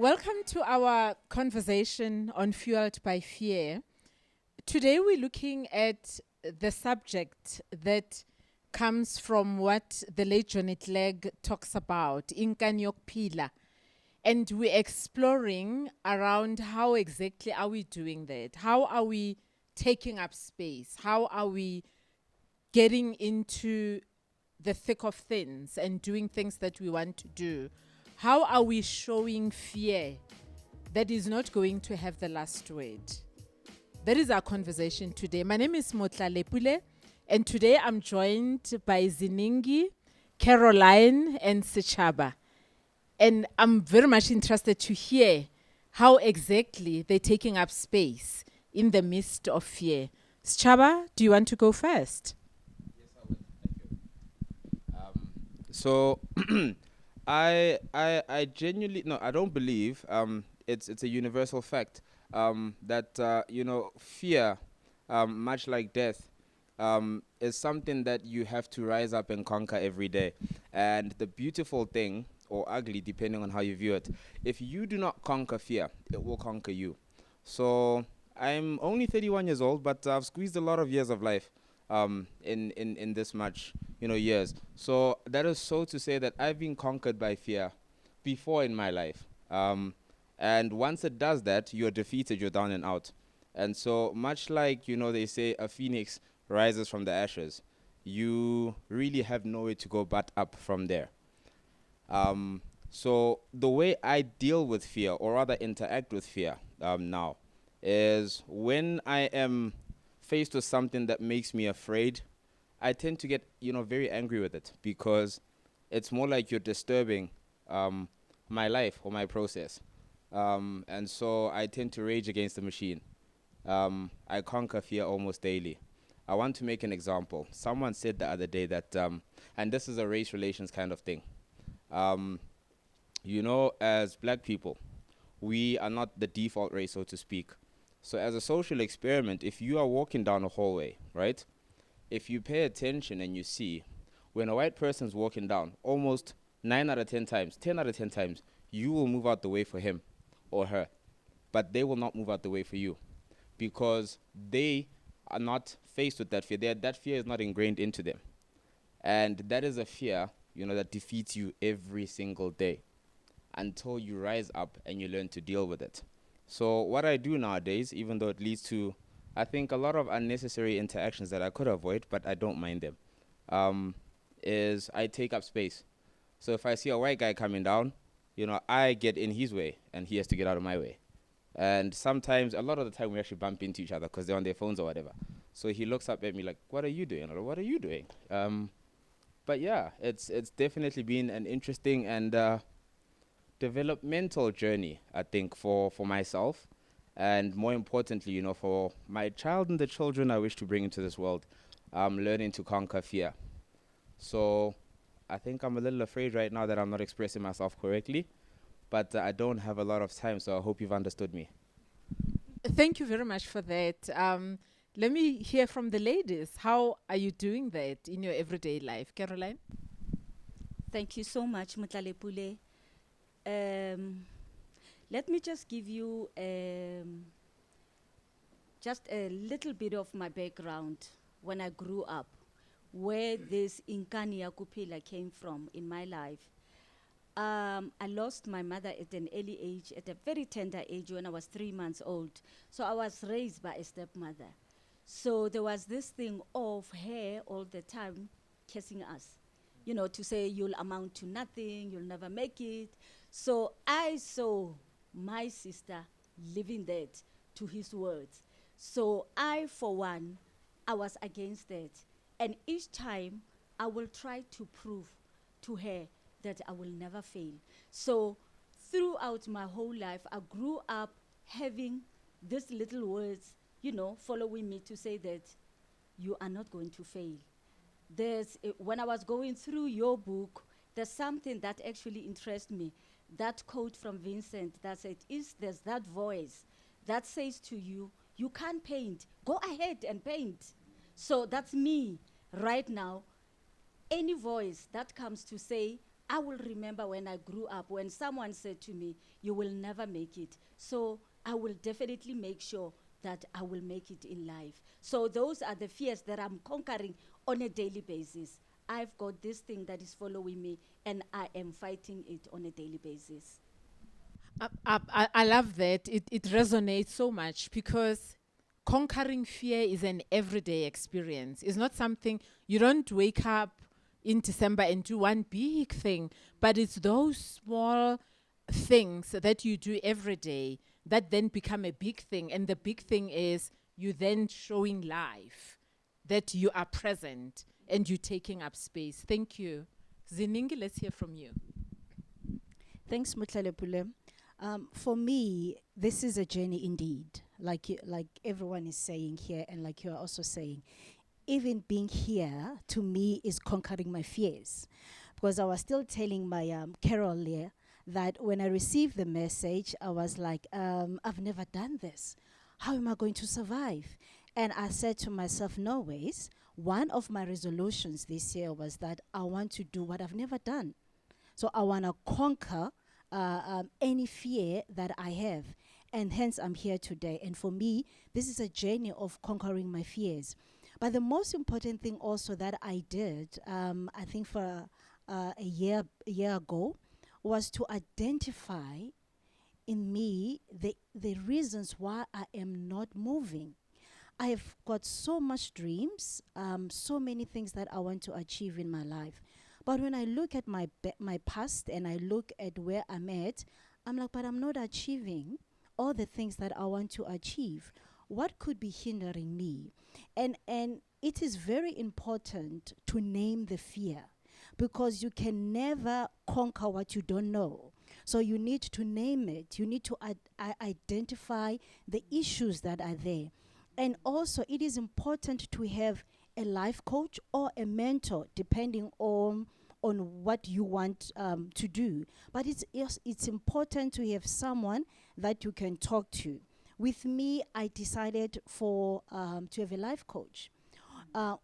Welcome to our conversation on Fueled by Fear. Today we're looking at the subject that comes from what the late Johnny Clegg talks about, Inkanyok Pila. And we're exploring around how exactly are we doing that? How are we taking up space? How are we getting into the thick of things and doing things that we want to do? How are we showing fear that is not going to have the last word? That is our conversation today. My name is Motla Lepule, and today I'm joined by Ziningi, Caroline, and Sechaba. And I'm very much interested to hear how exactly they're taking up space in the midst of fear. Sechaba, do you want to go first? Yes, I will. Thank you. So I genuinely no, I don't believe it's a universal fact that fear, much like death, is something that you have to rise up and conquer every day. And the beautiful thing, or ugly, depending on how you view it, if you do not conquer fear, it will conquer you. So I'm only 31 years old, but I've squeezed a lot of years of life in this much years. So that is so to say that I've been conquered by fear before in my life. And once it does that, you're defeated, you're down and out. And so much like they say a phoenix rises from the ashes, you really have nowhere to go but up from there. So the way I deal with fear, or rather interact with fear now, is when I am faced with something that makes me afraid, I tend to get very angry with it because it's more like you're disturbing my life or my process, and so I tend to rage against the machine. I conquer fear almost daily. I want to make an example. Someone said the other day that, and this is a race relations kind of thing. As black people, we are not the default race, so to speak. So as a social experiment, if you are walking down a hallway, right? If you pay attention and you see, when a white person's walking down, almost 9 out of 10 times, 10 out of 10 times, you will move out the way for him or her. But they will not move out the way for you because they are not faced with that fear. That fear is not ingrained into them. And that is a fear, that defeats you every single day until you rise up and you learn to deal with it. So what I do nowadays, even though it leads to, I think, a lot of unnecessary interactions that I could avoid, but I don't mind them, is I take up space. So if I see a white guy coming down, I get in his way and he has to get out of my way. And sometimes, a lot of the time, we actually bump into each other because they're on their phones or whatever. So he looks up at me like, what are you doing? Or what are you doing? But yeah, it's definitely been an interesting and developmental journey, I think, for myself. And more importantly, for my child and the children I wish to bring into this world, learning to conquer fear. So I think I'm a little afraid right now that I'm not expressing myself correctly, but I don't have a lot of time, so I hope you've understood me. Thank you very much for that. Let me hear from the ladies. How are you doing that in your everyday life? Caroline? Thank you so much, Mutlalepule. Let me just give you just a little bit of my background when I grew up, where this Inkania Kupila came from in my life. I lost my mother at an early age, at a very tender age when I was 3 months old. So I was raised by a stepmother. So there was this thing of her all the time kissing us, to say you'll amount to nothing, you'll never make it. So I saw my sister living that to his words. So I, for one, I was against that. And each time I will try to prove to her that I will never fail. So throughout my whole life, I grew up having these little words, following me to say that you are not going to fail. When I was going through your book, there's something that actually interests me. That quote from Vincent that said, there's that voice that says to you, you can't paint, go ahead and paint. So that's me right now. Any voice that comes to say, I will remember when I grew up, when someone said to me, you will never make it. So I will definitely make sure that I will make it in life. So those are the fears that I'm conquering on a daily basis. I've got this thing that is following me, and I am fighting it on a daily basis. I love that. It resonates so much because conquering fear is an everyday experience. It's not something you don't wake up in December and do one big thing, but it's those small things that you do every day that then become a big thing. And the big thing is you then showing life that you are present and you taking up space. Thank you. Ziningi, let's hear from you. Thanks, Mutlalepule. For me, this is a journey indeed, like everyone is saying here, and like you are also saying. Even being here, to me, is conquering my fears. Because I was still telling my Carol here that when I received the message, I was like, I've never done this. How am I going to survive? And I said to myself, no ways. One of my resolutions this year was that I want to do what I've never done. So I want to conquer any fear that I have. And hence I'm here today. And for me, this is a journey of conquering my fears. But the most important thing also that I did, I think for a year ago, was to identify in me the reasons why I am not moving. I've got so much dreams, so many things that I want to achieve in my life. But when I look at my past and I look at where I'm at, I'm like, but I'm not achieving all the things that I want to achieve. What could be hindering me? And it is very important to name the fear, because you can never conquer what you don't know. So you need to name it. You need to identify the issues that are there. And also, it is important to have a life coach or a mentor, depending on what you want to do. But it's important to have someone that you can talk to. With me, I decided to have a life coach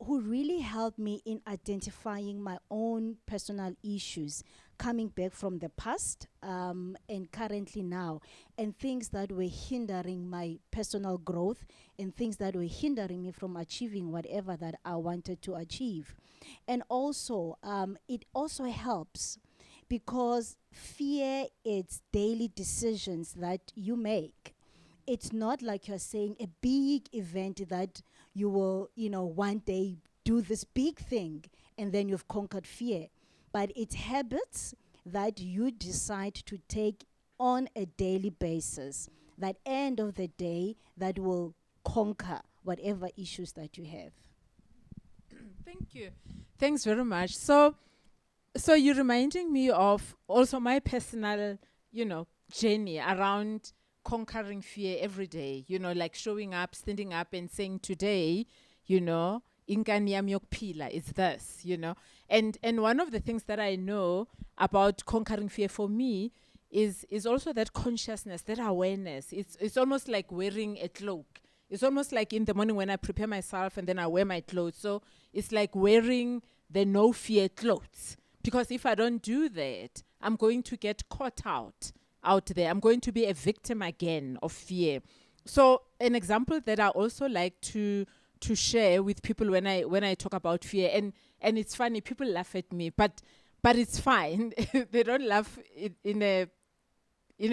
who really helped me in identifying my own personal issues, coming back from the past and currently now, and things that were hindering my personal growth and things that were hindering me from achieving whatever that I wanted to achieve. And also, it also helps because fear is daily decisions that you make. It's not like you're saying a big event that you will, one day do this big thing and then you've conquered fear. But it's habits that you decide to take on a daily basis, that end of the day that will conquer whatever issues that you have. Thank you. Thanks very much. So you're reminding me of also my personal, journey around conquering fear every day, like showing up, standing up and saying today, inkani yami yokuphila is this, And one of the things that I know about conquering fear for me is also that consciousness, that awareness. It's almost like wearing a cloak. It's almost like in the morning when I prepare myself and then I wear my clothes. So it's like wearing the no fear clothes. Because if I don't do that, I'm going to get caught out there. I'm going to be a victim again of fear. So an example that I also like to share with people when I talk about fear, and it's funny, people laugh at me, but it's fine. They don't laugh in a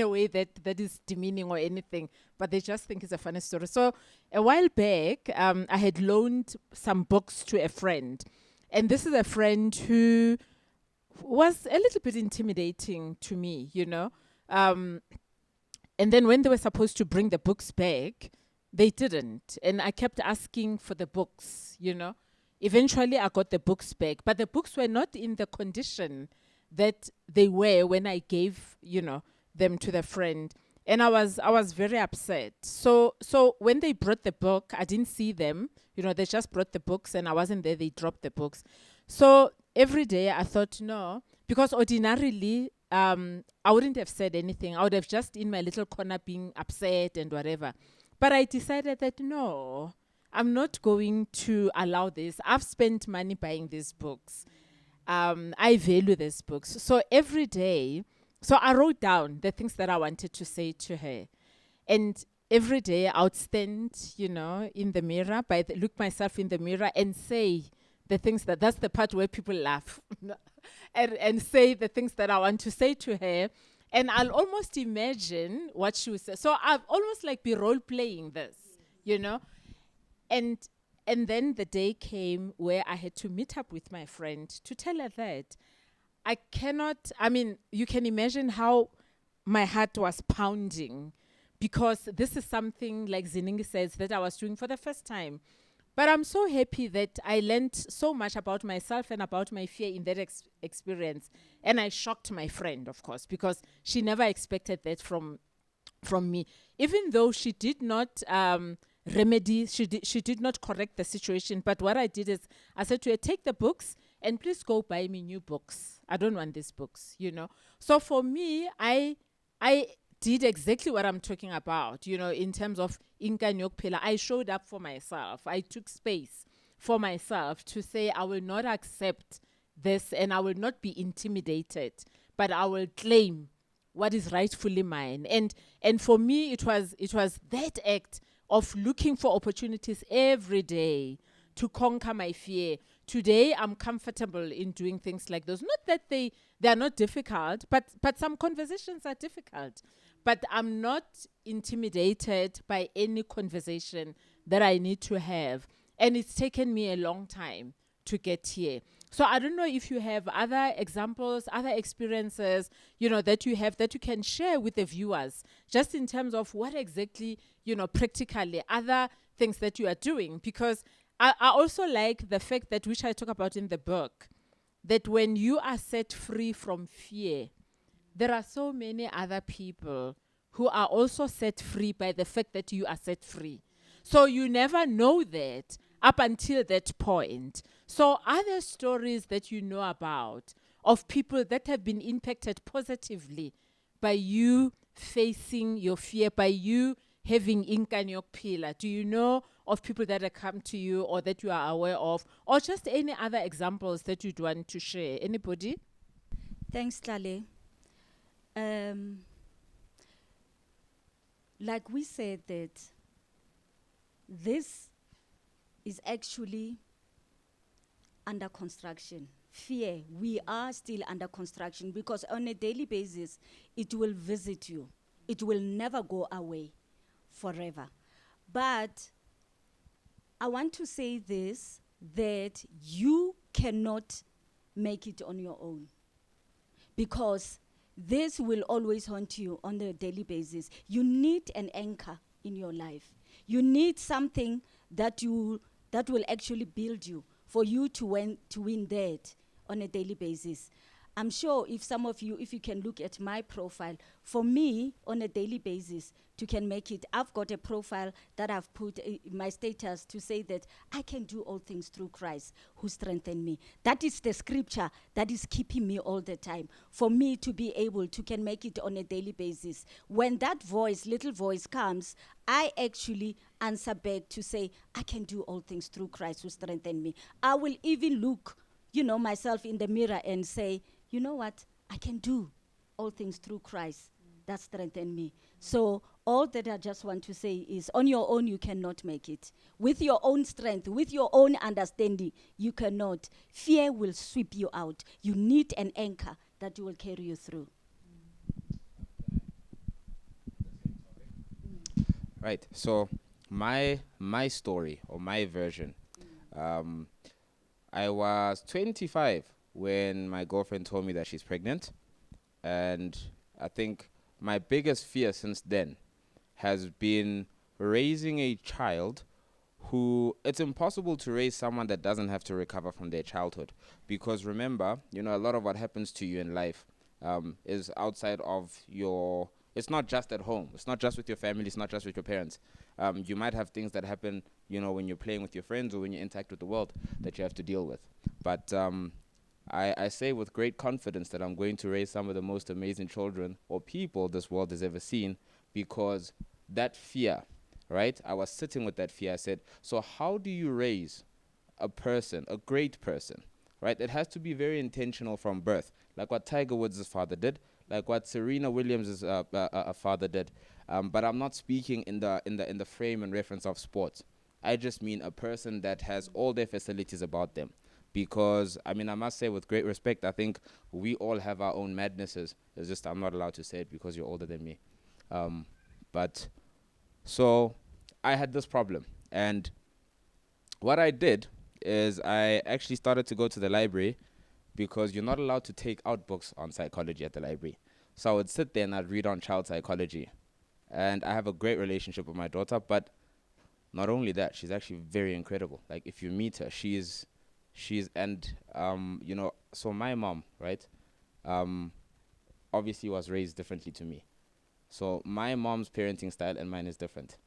way that is demeaning or anything, but they just think it's a funny story. So a while back, I had loaned some books to a friend, and this is a friend who was a little bit intimidating to me, and then when they were supposed to bring the books back, they didn't. And I kept asking for the books, Eventually, I got the books back. But the books were not in the condition that they were when I gave, them to the friend. And I was very upset. So when they brought the book, I didn't see them. They just brought the books and I wasn't there. They dropped the books. So every day I thought, no, because ordinarily, I wouldn't have said anything. I would have just in my little corner being upset and whatever. But I decided that no, I'm not going to allow this. I've spent money buying these books. I value these books. So every day, so I wrote down the things that I wanted to say to her. And every day I would stand, in the mirror, look myself in the mirror and say the things that's the part where people laugh. and say the things that I want to say to her. And I'll almost imagine what she would say. So I've almost like be role playing this, you know. And then the day came where I had to meet up with my friend to tell her that you can imagine how my heart was pounding, because this is something, like Ziningi says, that I was doing for the first time. But I'm so happy that I learned so much about myself and about my fear in that experience. And I shocked my friend, of course, because she never expected that from me. Even though she did not remedy, she did not correct the situation. But what I did is I said to her, take the books and please go buy me new books. I don't want these books, So for me, I did exactly what I'm talking about, in terms of Inka Nyokpela. I showed up for myself. I took space for myself to say I will not accept this and I will not be intimidated, but I will claim what is rightfully mine. And for me, it was that act of looking for opportunities every day to conquer my fear. Today, I'm comfortable in doing things like those. Not that they are not difficult, but some conversations are difficult. But I'm not intimidated by any conversation that I need to have. And it's taken me a long time to get here. So I don't know if you have other examples, other experiences, that you have that you can share with the viewers, just in terms of what exactly, practically other things that you are doing. Because I also like the fact that, which I talk about in the book, that when you are set free from fear, there are so many other people who are also set free by the fact that you are set free. So you never know that up until that point. So are there stories that you know about of people that have been impacted positively by you facing your fear, by you having Inka Nyokpila? Do you know of people that have come to you or that you are aware of, or just any other examples that you'd want to share? Anybody? Thanks, Tlale. Like we said, that this is actually under construction. Fear, we are still under construction, because on a daily basis, it will visit you. It will never go away forever. But I want to say this, that you cannot make it on your own, because this will always haunt you on a daily basis. You need an anchor in your life. You need something that will actually build you, for you to win that on a daily basis. I'm sure if some of you, if you can look at my profile, for me, on a daily basis, to can make it, I've got a profile that I've put my status to say that I can do all things through Christ who strengthened me. That is the scripture that is keeping me all the time, for me to be able to can make it on a daily basis. When that little voice comes, I actually answer back to say, I can do all things through Christ who strengthened me. I will even look, myself in the mirror and say, you know what? I can do all things through Christ that strengthened me. So all that I just want to say is, on your own, you cannot make it. With your own strength, with your own understanding, you cannot. Fear will sweep you out. You need an anchor that will carry you through. Right. So my story, or my version, I was 25 when my girlfriend told me that she's pregnant. And I think my biggest fear since then has been raising a child who, it's impossible to raise someone that doesn't have to recover from their childhood. Because remember, a lot of what happens to you in life is outside of it's not just at home. It's not just with your family. It's not just with your parents. You might have things that happen, when you're playing with your friends or when you interact with the world that you have to deal with. But I say with great confidence that I'm going to raise some of the most amazing children or people this world has ever seen, because that fear, right? I was sitting with that fear. I said, so how do you raise a person, a great person, right? It has to be very intentional from birth, like what Tiger Woods' father did, like what Serena Williams' father did. But I'm not speaking in the frame and reference of sports. I just mean a person that has all their facilities about them. Because, I mean, I must say with great respect, I think we all have our own madnesses. It's just I'm not allowed to say it because you're older than me. But so I had this problem. And what I did is I actually started to go to the library, because you're not allowed to take out books on psychology at the library. So I would sit there and I'd read on child psychology. And I have a great relationship with my daughter, but not only that, she's actually very incredible. Like, if you meet her, so my mom, right, obviously was raised differently to me. So my mom's parenting style and mine is different,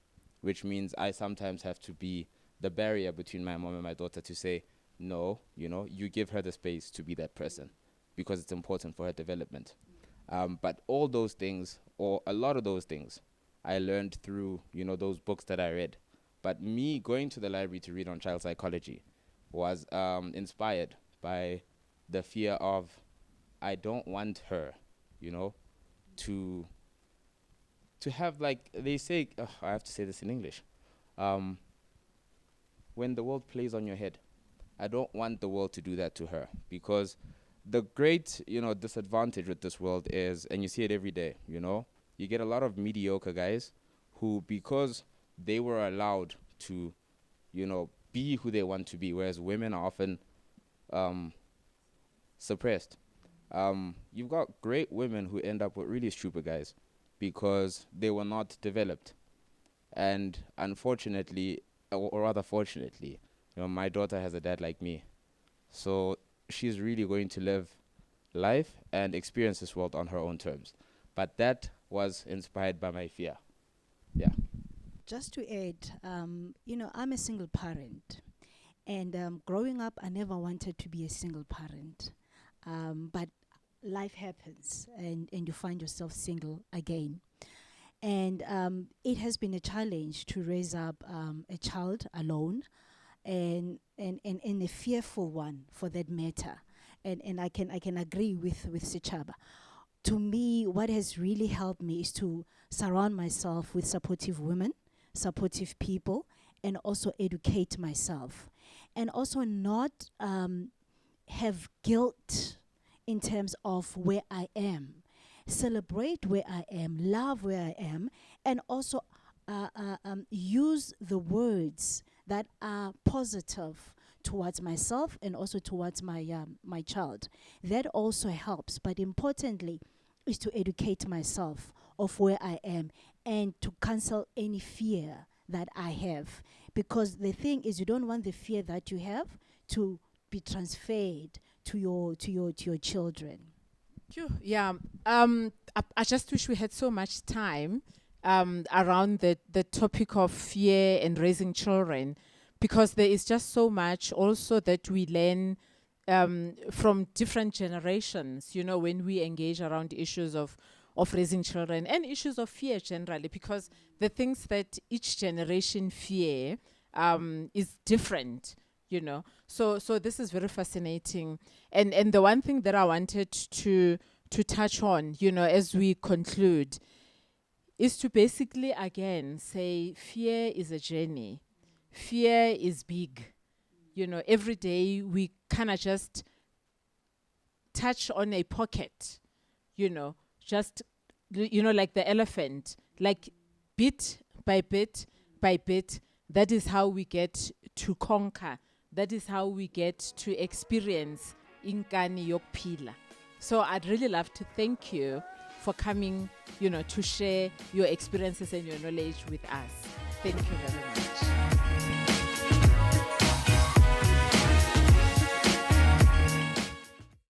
which means I sometimes have to be the barrier between my mom and my daughter to say, no, you give her the space to be that person because it's important for her development. But all those things, or a lot of those things, I learned through, those books that I read. But me going to the library to read on child psychology was inspired by the fear of, I don't want her, to have, like they say, I have to say this in English, when the world plays on your head. I don't want the world to do that to her, because the great, disadvantage with this world is, and you see it every day, you get a lot of mediocre guys who, because they were allowed to, be who they want to be, whereas women are often suppressed. You've got great women who end up with really stupid guys because they were not developed. And unfortunately, or rather fortunately, my daughter has a dad like me. So she's really going to live life and experience this world on her own terms. But that was inspired by my fear. Yeah. Just to add, I'm a single parent. And growing up, I never wanted to be a single parent. But life happens, and you find yourself single again. And it has been a challenge to raise up a child alone, and a fearful one for that matter. And I can agree with Sichaba. To me, what has really helped me is to surround myself with supportive women, supportive people, and also educate myself. And also not have guilt in terms of where I am. Celebrate where I am, love where I am, and also use the words that are positive towards myself and also towards my child. That also helps, but importantly is to educate myself of where I am and to cancel any fear that I have. Because the thing is, you don't want the fear that you have to be transferred to your children. Yeah. I just wish we had so much time around the topic of fear and raising children, because there is just so much also that we learn from different generations, when we engage around issues of raising children and issues of fear generally, because the things that each generation fear is different, So this is very fascinating. And the one thing that I wanted to touch on, as we conclude, is to basically, again, say fear is a journey. Fear is big. Every day we kind of just touch on a pocket, just, like the elephant, like bit by bit by bit. That is how we get to conquer. That is how we get to experience inkani yokuphila. So I'd really love to thank you for coming, to share your experiences and your knowledge with us. Thank you very much.